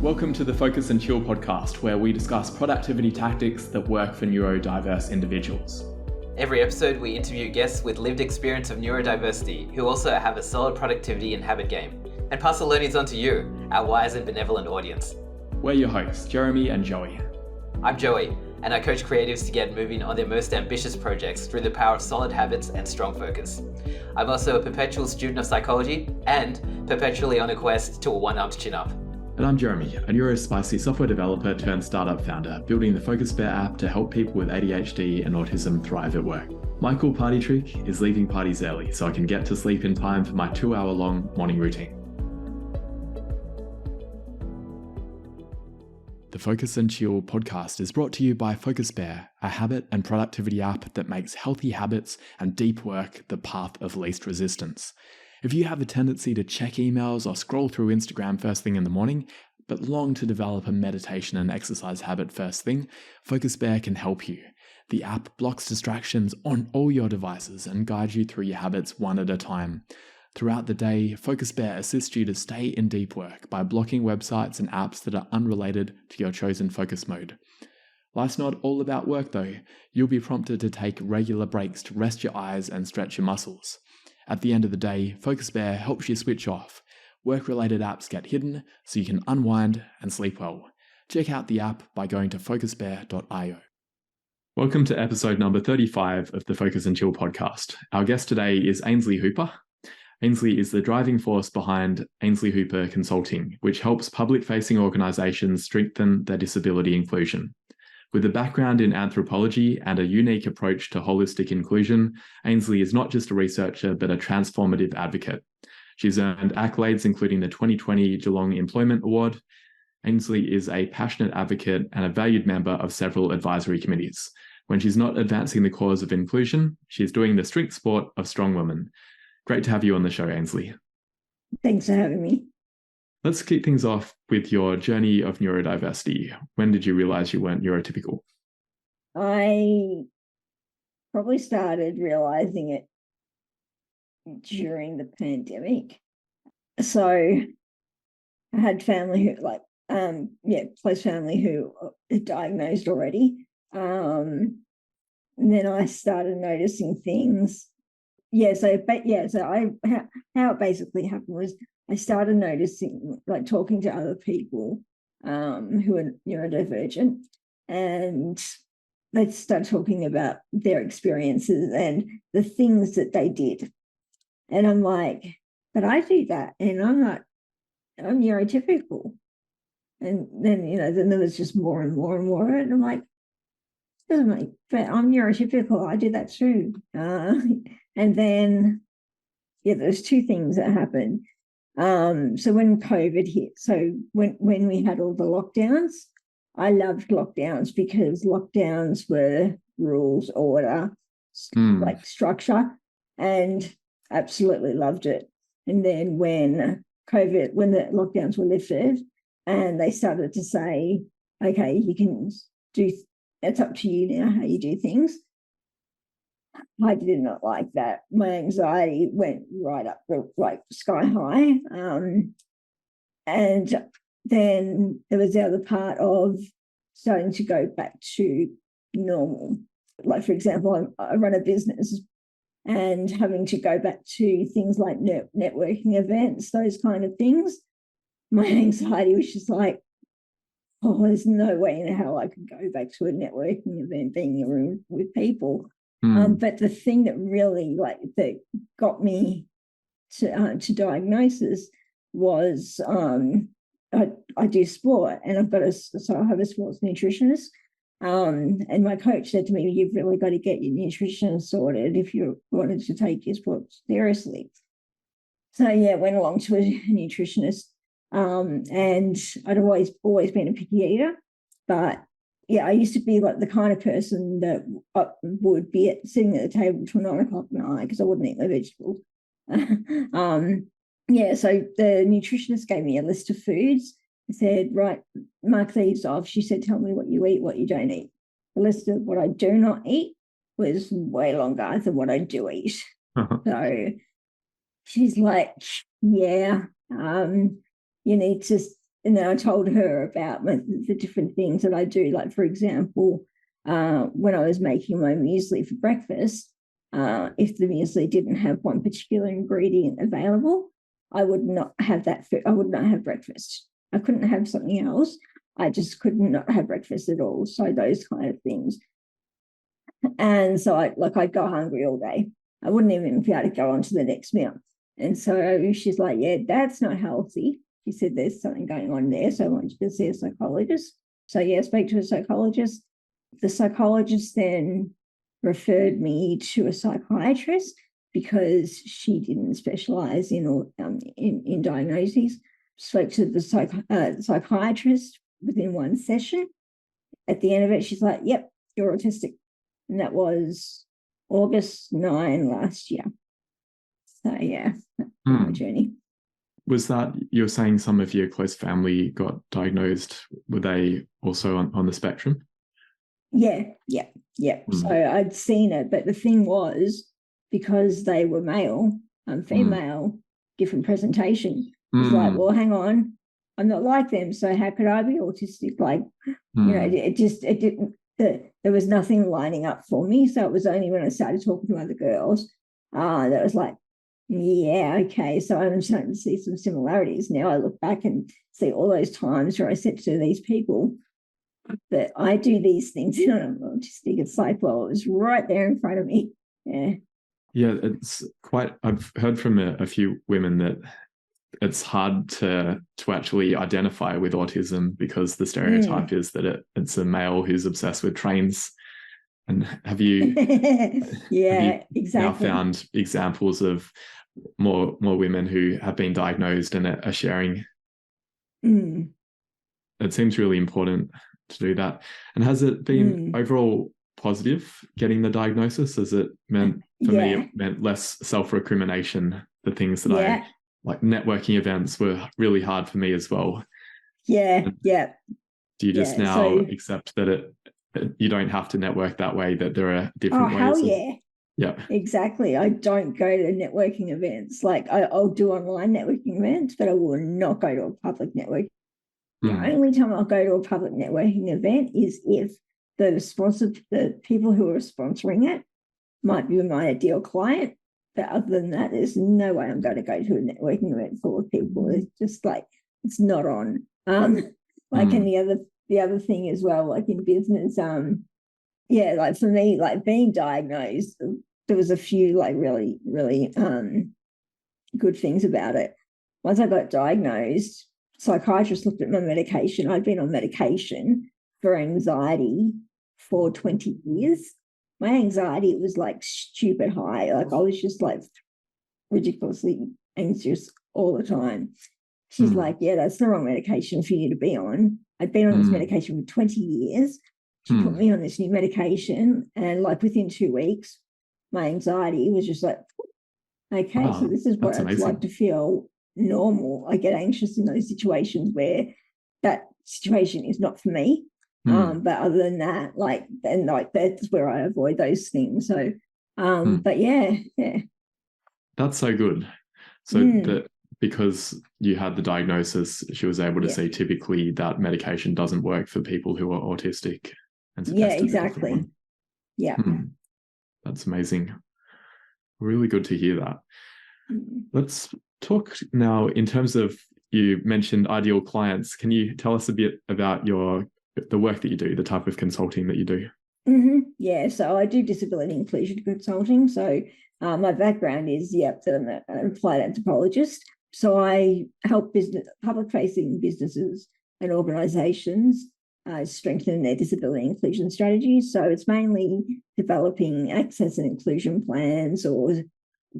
Welcome to the Focus and Chill podcast, where we discuss productivity tactics that work for neurodiverse individuals. Every episode, we interview guests with lived experience of neurodiversity who also have a solid productivity and habit game, and pass the learnings on to you, our wise and benevolent audience. We're your hosts, Jeremy and Joey. I'm Joey, and I coach creatives to get moving on their most ambitious projects through the power of solid habits and strong focus. I'm also a perpetual student of psychology and perpetually on a quest to a one-armed chin-up. And I'm Jeremy, a neurospicy software developer turned startup founder, building the Focus Bear app to help people with ADHD and autism thrive at work. My cool party trick is leaving parties early so I can get to sleep in time for my 2-hour-long morning routine. The Focus and Chill podcast is brought to you by Focus Bear, a habit and productivity app that makes healthy habits and deep work the path of least resistance. If you have a tendency to check emails or scroll through Instagram first thing in the morning, but long to develop a meditation and exercise habit first thing, Focus Bear can help you. The app blocks distractions on all your devices and guides you through your habits one at a time. Throughout the day, Focus Bear assists you to stay in deep work by blocking websites and apps that are unrelated to your chosen focus mode. Life's not all about work though. You'll be prompted to take regular breaks to rest your eyes and stretch your muscles. At the end of the day, Focus Bear helps you switch off. Work-related apps get hidden so you can unwind and sleep well. Check out the app by going to focusbear.io. Welcome to episode number 35 of the Focus and Chill podcast. Our guest today is Ainslee Hooper. Ainslee is the driving force behind Ainslee Hooper Consulting, which helps public-facing organisations strengthen their disability inclusion. With a background in anthropology and a unique approach to holistic inclusion, Ainslee is not just a researcher, but a transformative advocate. She's earned accolades, including the 2020 Geelong Employment Award. Ainslee is a passionate advocate and a valued member of several advisory committees. When she's not advancing the cause of inclusion, she's doing the strict sport of strong women. Great to have you on the show, Ainslee. Thanks for having me. Let's kick things off with your journey of neurodiversity. When did you realize you weren't neurotypical? I probably started realizing it during the pandemic. So I had family who close family who are diagnosed already. And then I started noticing things. How it basically happened was I started noticing, like talking to other people who are neurodivergent, and they started talking about their experiences and the things that they did. And I'm like, but I do that, and I'm neurotypical. And then there was just more and more and more. And I'm like, but I'm neurotypical. I do that too. And then, there's two things that happened. So when COVID hit, so when we had all the lockdowns, I loved lockdowns because lockdowns were rules, order, like structure, and absolutely loved it. And then when the lockdowns were lifted and they started to say, okay, you can do, it's up to you now how you do things, I did not like that. My anxiety went right up, like sky high. And then there was the other part of starting to go back to normal. Like, for example, I run a business, and having to go back to things like networking events, those kind of things, my anxiety was just like, oh, there's no way in hell I could go back to a networking event, being in a room with people. But the thing that really that got me to diagnosis was I do sport, and I have a sports nutritionist. And my coach said to me, you've really got to get your nutrition sorted if you wanted to take your sport seriously. So went along to a nutritionist, and I'd always been a picky eater, but I used to be like the kind of person that would be sitting at the table till 9 o'clock at night because I wouldn't eat my vegetables. So the nutritionist gave me a list of foods. I said, right, mark these off. She said, tell me what you eat, what you don't eat. The list of what I do not eat was way longer than what I do eat. So she's like, you need to and then I told her about the different things that I do. Like, for example, when I was making my muesli for breakfast, if the muesli didn't have one particular ingredient available, I would not have that food. I would not have breakfast. I couldn't have something else. I just could not have breakfast at all. So those kind of things. And so I'd go hungry all day. I wouldn't even be able to go on to the next meal. And so she's like, yeah, that's not healthy. She said, there's something going on there. So I want you to see a psychologist. So yeah, I spoke to a psychologist. The psychologist then referred me to a psychiatrist because she didn't specialize in diagnoses. Spoke to the psychiatrist within one session. At the end of it, she's like, yep, you're autistic. And that was August 9 last year. So yeah, that's my journey. Was that, you're saying some of your close family got diagnosed, were they also on the spectrum? Yeah. So I'd seen it, but the thing was, because they were male, I'm female, different presentation. It's like, well, hang on, I'm not like them, so how could I be autistic? Like, it didn't, there was nothing lining up for me. So it was only when I started talking to other girls that was like, yeah, okay. So I'm starting to see some similarities. Now I look back and see all those times where I said to these people that I do these things and I'm autistic. It's like, well, it was right there in front of me. Yeah. Yeah, it's quite, I've heard from a few women that it's hard to actually identify with autism because the stereotype is that it's a male who's obsessed with trains. And have you exactly now found examples of more women who have been diagnosed and are sharing? It seems really important to do that. And has it been overall positive getting the diagnosis? Has it meant, for me, it meant less self-recrimination? The things that I like, networking events were really hard for me as well. Do you just now accept that you don't have to network that way, that there are different ways? Yeah, exactly. I don't go to networking events. Like I'll do online networking events, but I will not go to a public network. The only time I'll go to a public networking event is if the people who are sponsoring it might be my ideal client. But other than that, there's no way I'm going to go to a networking event full of people. It's just like, it's not on. And the other thing as well, like in business, like for me, like being diagnosed, there was a few like really, really good things about it. Once I got diagnosed, psychiatrist looked at my medication. I'd been on medication for anxiety for 20 years. My anxiety was like stupid high. Like I was just like ridiculously anxious all the time. She's like, yeah, that's the wrong medication for you to be on. I'd been on this medication for 20 years. She put me on this new medication, and like within 2 weeks, my anxiety was just like, okay, so this is what it's like to feel normal. I get anxious in those situations where that situation is not for me. But other than that, that's where I avoid those things. So, but yeah. That's so good. So that because you had the diagnosis, she was able to see typically that medication doesn't work for people who are autistic. And exactly. Yeah. That's amazing. Really good to hear that. Let's talk now in terms of, you mentioned ideal clients. Can you tell us a bit about the work that you do, the type of consulting that you do? Yeah, so I do disability inclusion consulting. So my background is, that I'm an applied anthropologist. So I help public-facing businesses and organisations strengthen their disability inclusion strategies. So it's mainly developing access and inclusion plans, or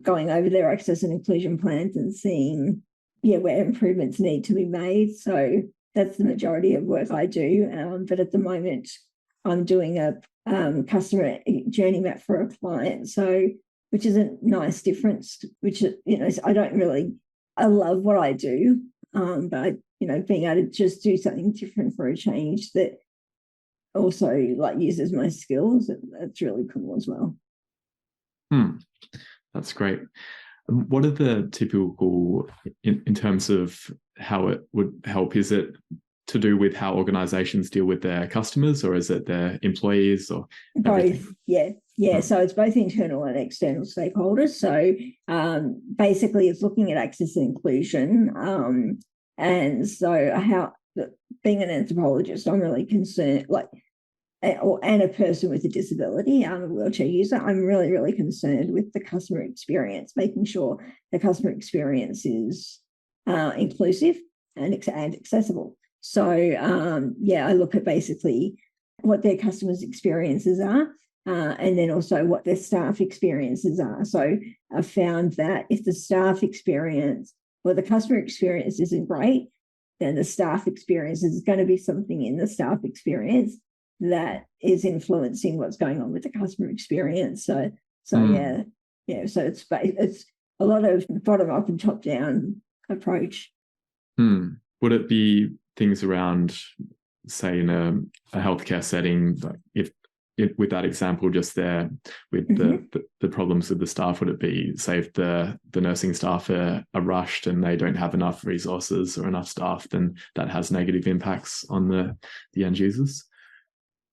going over their access and inclusion plans and seeing where improvements need to be made. So that's the majority of work I do. But at the moment, I'm doing a customer journey map for a client. So, which is a nice difference, which, I love what I do. But, being able to just do something different for a change that also uses my skills, that's really cool as well. That's great. What are the typical, in terms of how it would help? Is it to do with how organizations deal with their customers, or is it their employees, or everything? Both, yeah. So it's both internal and external stakeholders. So basically it's looking at access and inclusion. And so how, being an anthropologist, I'm really concerned, and a person with a disability, I'm a wheelchair user, I'm really, really concerned with the customer experience, making sure the customer experience is inclusive and accessible. So, I look at basically what their customers' experiences are, and then also what their staff experiences are. So I found that if the staff experience or the customer experience isn't great, then the staff experience is going to be something in the staff experience that is influencing what's going on with the customer experience. So so it's a lot of bottom up and top down approach. Would it be things around, say, in a healthcare setting, like if with that example just there, with the problems with the staff, would it be, say, if the nursing staff are rushed and they don't have enough resources or enough staff, then that has negative impacts on the end users?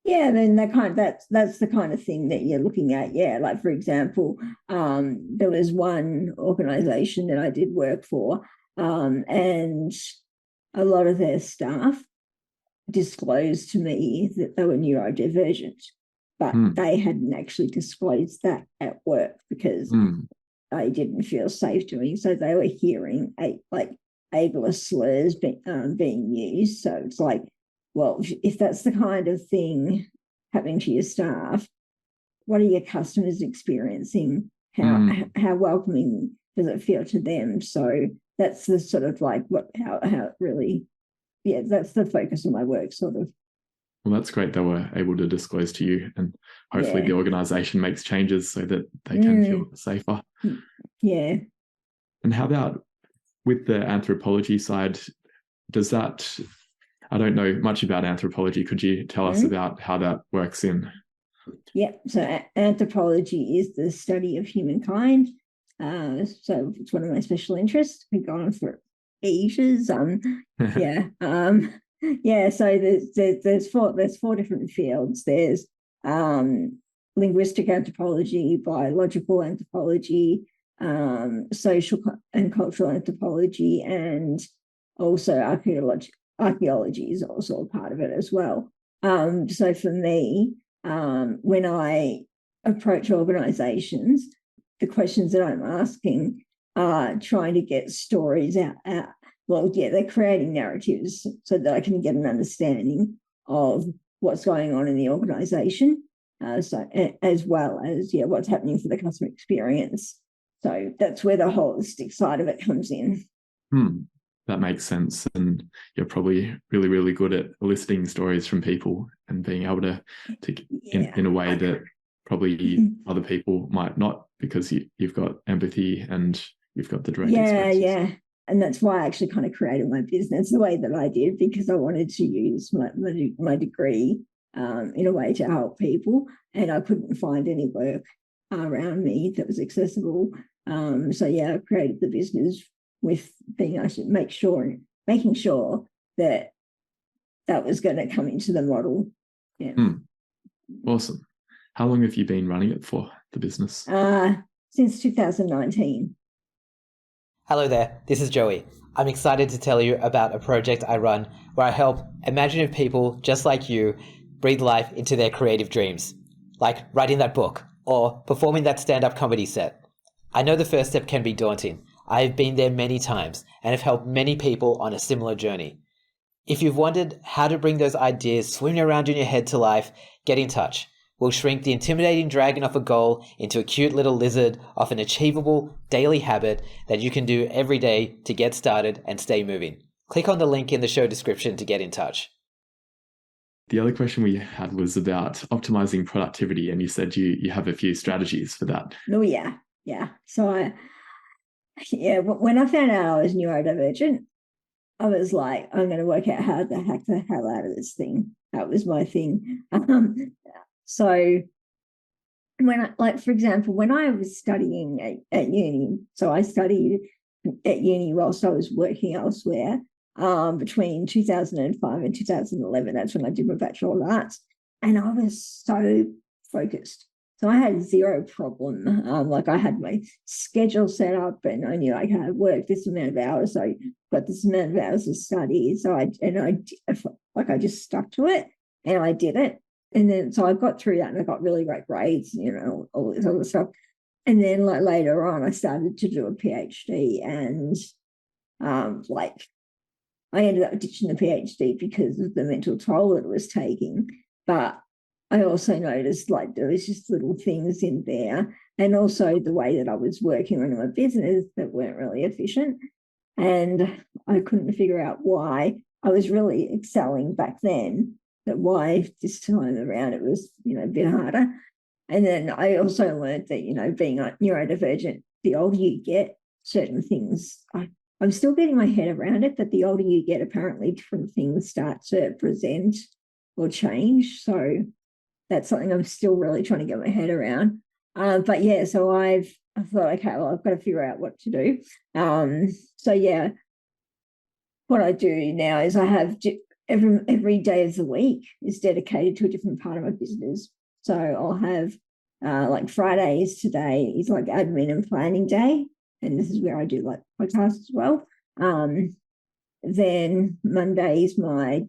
Yeah, then that's the kind of thing that you're looking at. Yeah, like for example, there was one organisation that I did work for, and a lot of their staff disclosed to me that they were neurodivergent, but they hadn't actually disclosed that at work because they didn't feel safe doing so. They were hearing ableist slurs being used. So it's like, well, if that's the kind of thing happening to your staff, what are your customers experiencing? How welcoming does it feel to them? So that's the sort of like how it really, that's the focus of my work, sort of. Well, that's great they were able to disclose to you, and hopefully the organisation makes changes so that they can feel safer. Yeah. And how about with the anthropology side? Does that, I don't know much about anthropology. Could you tell us about how that works in? Yeah, so anthropology is the study of humankind. So it's one of my special interests. We've gone on for ages. So there's four different fields. There's linguistic anthropology, biological anthropology, social and cultural anthropology, and also archaeology is also a part of it as well. So for me, when I approach organisations, the questions that I'm asking are trying to get stories out. They're creating narratives so that I can get an understanding of what's going on in the organisation, so as well as what's happening for the customer experience. So that's where the holistic side of it comes in. That makes sense, and you're probably really, really good at eliciting stories from people and being able to in a way that probably other people might not, because you've got empathy and you've got the direct experiences. And that's why I actually kind of created my business the way that I did, because I wanted to use my degree in a way to help people, and I couldn't find any work around me that was accessible. I created the business with making sure that was going to come into the model. Awesome. How long have you been running it for, the business? Since 2019. Hello there, this is Joey. I'm excited to tell you about a project I run where I help imaginative people just like you breathe life into their creative dreams, like writing that book or performing that stand-up comedy set. I know the first step can be daunting. I've been there many times and have helped many people on a similar journey. If you've wondered how to bring those ideas swimming around in your head to life, get in touch. We'll shrink the intimidating dragon of a goal into a cute little lizard of an achievable daily habit that you can do every day to get started and stay moving. Click on the link in the show description to get in touch. The other question we had was about optimizing productivity, and you said you have a few strategies for that. Oh, yeah. So when I found out I was neurodivergent, I was like, I'm going to work out how to hack the hell out of this thing. That was my thing. So for example, when I was studying at uni, so I studied at uni whilst I was working elsewhere, between 2005 and 2011. That's when I did my Bachelor of Arts. And I was so focused. So I had zero problem. Like I had my schedule set up and I knew I had worked this amount of hours. So I got this amount of hours of study. So I just stuck to it and I did it. And then, so I got through that and I got really great grades, all this other stuff. And then like later on, I started to do a PhD and I ended up ditching the PhD because of the mental toll that it was taking. But I also noticed like there was just little things in there, and also the way that I was working on my business that weren't really efficient. And I couldn't figure out why. I was really excelling back then, but why this time around it was, a bit harder. And then I also learned that, being neurodivergent, the older you get, certain things, I'm still getting my head around it, but the older you get, apparently different things start to present or change. So that's something I'm still really trying to get my head around. But yeah, so I thought, okay, well, I've got to figure out what to do. So yeah, what I do now is I have every day of the week is dedicated to a different part of my business. So I'll have like Fridays today is like admin and planning day. And this is where I do like podcasts as well. Then Monday is my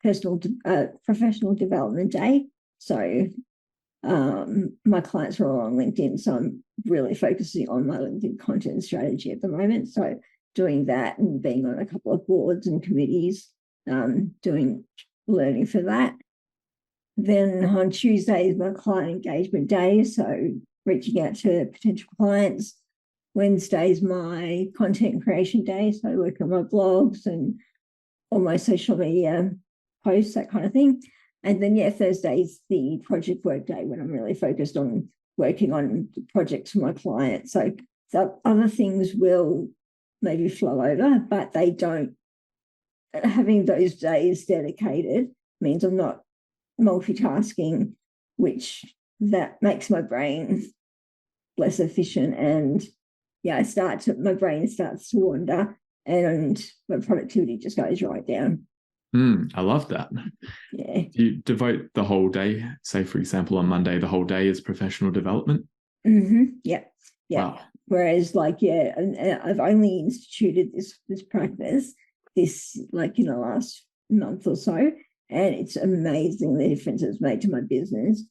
professional development day. So my clients are all on LinkedIn, so I'm really focusing on my LinkedIn content strategy at the moment. So doing that and being on a couple of boards and committees, learning for that. Then on Tuesday is my client engagement day, so reaching out to potential clients. Wednesday is my content creation day, so working on my blogs and all my social media posts, that kind of thing. And then, Thursday is the project work day when I'm really focused on working on the projects for my clients. So other things will maybe flow over, but they don't. Having those days dedicated means I'm not multitasking, which that makes my brain less efficient. And my brain starts to wander and my productivity just goes right down. I love that. Yeah. Do you devote the whole day, say, for example, on Monday, the whole day is professional development? Mm-hmm. Yeah. Wow. Whereas I've only instituted this practice in the last month or so, and it's amazing the difference it's made to my business.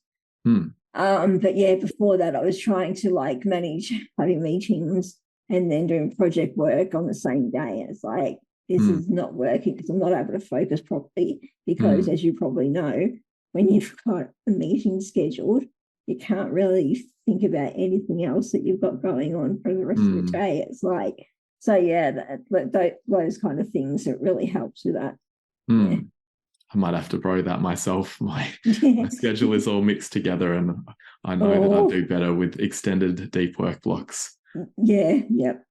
But before that I was trying to manage having meetings and then doing project work on the same day. And it's like, this is not working because I'm not able to focus properly because, as you probably know, when you've got a meeting scheduled, you can't really think about anything else that you've got going on for the rest of the day. It's like, so those kind of things, it really helps with that. Yeah. I might have to borrow that myself. My schedule is all mixed together, and I know that I do better with extended deep work blocks. Yeah, yep.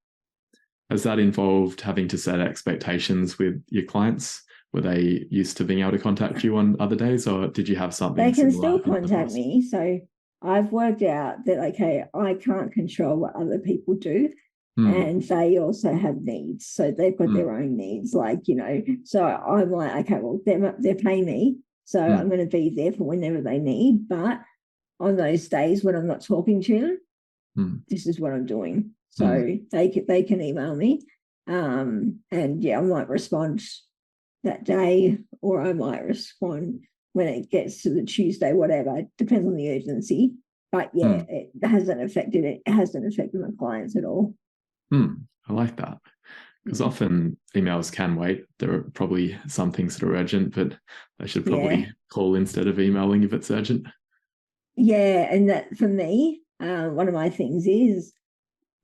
Has that involved having to set expectations with your clients? Were they used to being able to contact you on other days, or did you have something? They can still contact me. So I've worked out that, okay, I can't control what other people do. And they also have needs. So they've got their own needs, so I'm like, okay, well, they're paying me, so I'm going to be there for whenever they need. But on those days when I'm not talking to them, this is what I'm doing. So they can email me, and I might respond that day, or I might respond when it gets to the Tuesday, whatever. It depends on the urgency. But it hasn't affected my clients at all. I like that, because often emails can wait. There are probably some things that are urgent, but they should probably call instead of emailing if it's urgent. Yeah, and that for me, one of my things is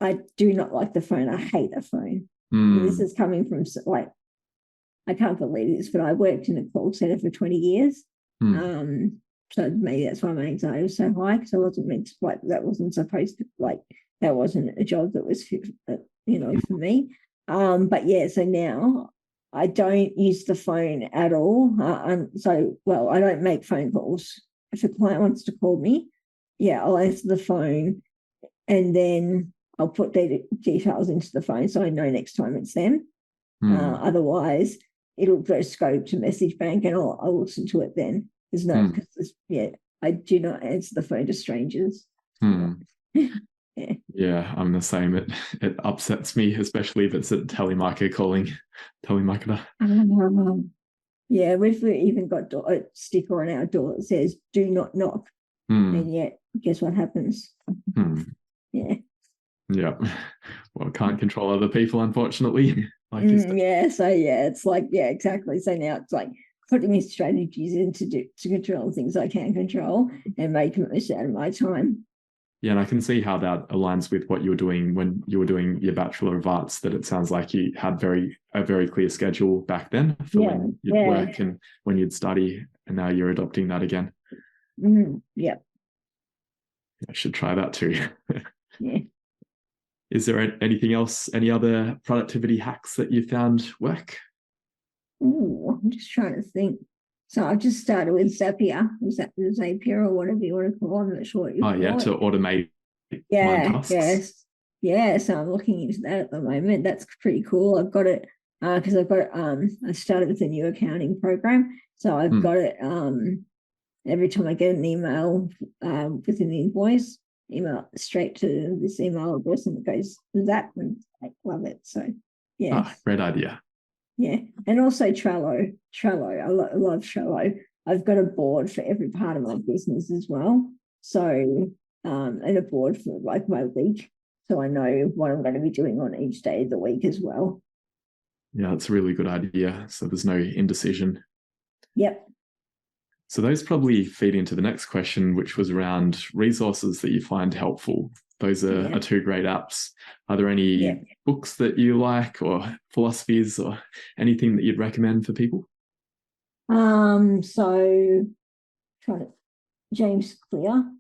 I do not like the phone. I hate the phone. And this is coming from I can't believe this, but I worked in a call center for 20 years. So maybe that's why my anxiety was so high, because I wasn't meant to, that wasn't supposed to, that wasn't a job that was fit, for me. So now I don't use the phone at all. I don't make phone calls. If a client wants to call me, I'll answer the phone, and then I'll put their details into the phone so I know next time it's them. Otherwise, it'll just go to message bank, and I'll listen to it then. There's no, because I do not answer the phone to strangers. Yeah, I'm the same. It upsets me, especially if it's a telemarketer calling. Telemarketer. We've even got a sticker on our door that says "Do not knock," and yet guess what happens? Yeah. Well, can't control other people, unfortunately. Like you said. It's like, exactly. So now it's like putting these strategies in to control things I can control and make the most out of my time. Yeah, and I can see how that aligns with what you were doing when you were doing your Bachelor of Arts, that it sounds like you had a very clear schedule back then for when you'd work and when you'd study, and now you're adopting that again. I should try that too. Yeah. Is there anything else, any other productivity hacks that you found work? I'm just trying to think. So I've just started with Zapier. Is that Zapier or whatever you want to call it? I'm not sure what you call it. To automate tasks. So I'm looking into that at the moment. That's pretty cool. I've got it because I started with a new accounting program. So I've got it every time I get an email with an invoice, email straight to this email address, and it goes to that, and I love it. So great idea. Yeah, and also Trello. I love Trello. I've got a board for every part of my business as well. So, and a board for like my week, so I know what I'm going to be doing on each day of the week as well. Yeah, it's a really good idea. So there's no indecision. Yep. So those probably feed into the next question, which was around resources that you find helpful. Those are two great apps. Are there any books that you like, or philosophies, or anything that you'd recommend for people? So James Clear,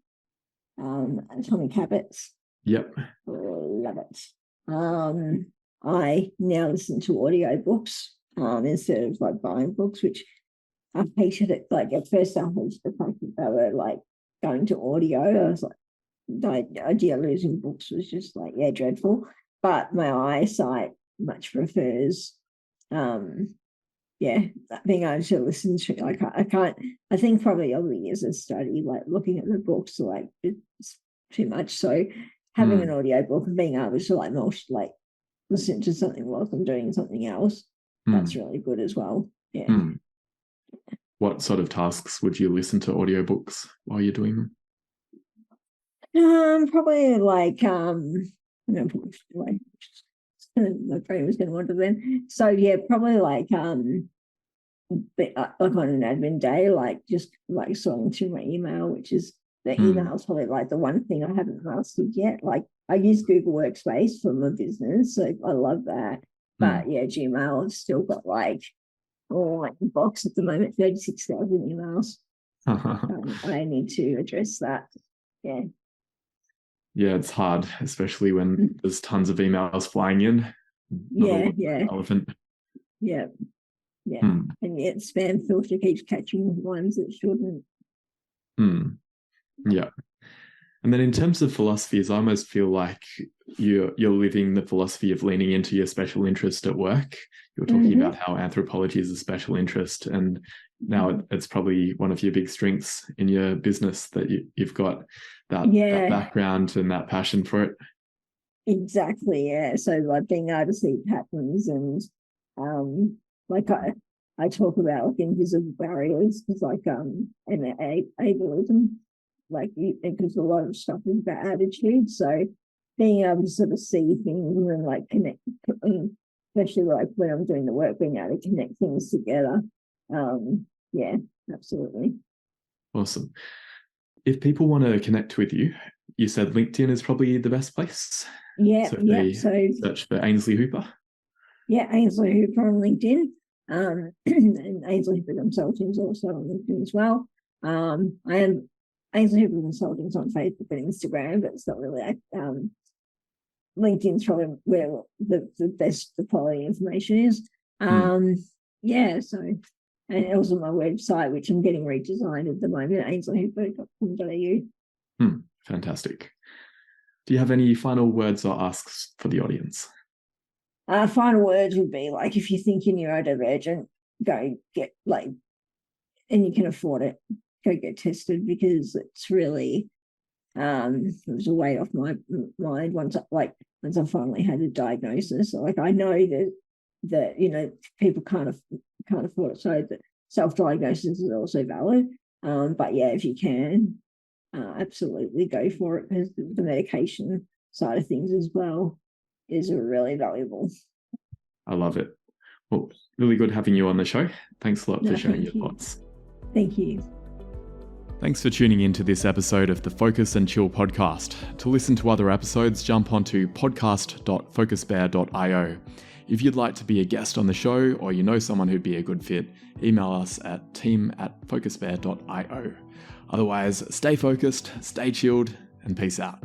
Atomic Habits. Yep. Love it. I now listen to audiobooks instead of like buying books, which I hated it. Like at first I hated the fact that they were like going to audio. I was like, the idea of losing books was just like, dreadful. But my eyesight much prefers being able to listen to, like, I think probably over the years of study, like looking at the books, like it's too much. So having an audio book and being able to listen to something whilst I'm doing something else, that's really good as well. What sort of tasks would you listen to audiobooks while you're doing them? Probably like my brain was going to wander then. So probably like on an admin day, like just like sorting through my email, which is the email is probably like the one thing I haven't mastered yet. Like I use Google Workspace for my business, so I love that. But Gmail, I've still got like box at the moment, 36,000 emails. I need to address that. Yeah, it's hard, especially when there's tons of emails flying in. Relevant. And yet spam filter keeps catching ones that shouldn't. And then in terms of philosophies, I almost feel like you're living the philosophy of leaning into your special interest at work. You're talking about how anthropology is a special interest, and now it's probably one of your big strengths in your business that you've got that background and that passion for it. Exactly, So like being able to see patterns and I talk about like invisible barriers, because like and ableism, like because a lot of stuff is about attitude. So being able to sort of see things and like connect, especially like when I'm doing the work, being able to connect things together. Absolutely. Awesome. If people want to connect with you, you said LinkedIn is probably the best place. So search for Ainslee Hooper. Ainslee Hooper on LinkedIn. And Ainslee Hooper Consulting is also on LinkedIn as well. I am Ainslee Hooper Consulting is on Facebook and Instagram, but it's not really LinkedIn's probably where the best the quality information is. And also my website, which I'm getting redesigned at the moment, ainsleyhooper.com.au. Fantastic. Do you have any final words or asks for the audience? Final words would be like, if you think you're neurodivergent, go get and you can afford it, go get tested, because it's really, it was a weight off my mind once I finally had a diagnosis. Like, I know that people can't afford it, so that self-diagnosis is also valid. But yeah, if you can, absolutely go for it, because the medication side of things as well is really valuable. I love it. Well, really good having you on the show. Thanks a lot for sharing your thoughts. Thank you. Thanks for tuning in to this episode of the Focus and Chill podcast. To listen to other episodes, jump onto podcast.focusbear.io. If you'd like to be a guest on the show, or you know someone who'd be a good fit, email us at team@focusbear.io. Otherwise, stay focused, stay chilled, and peace out.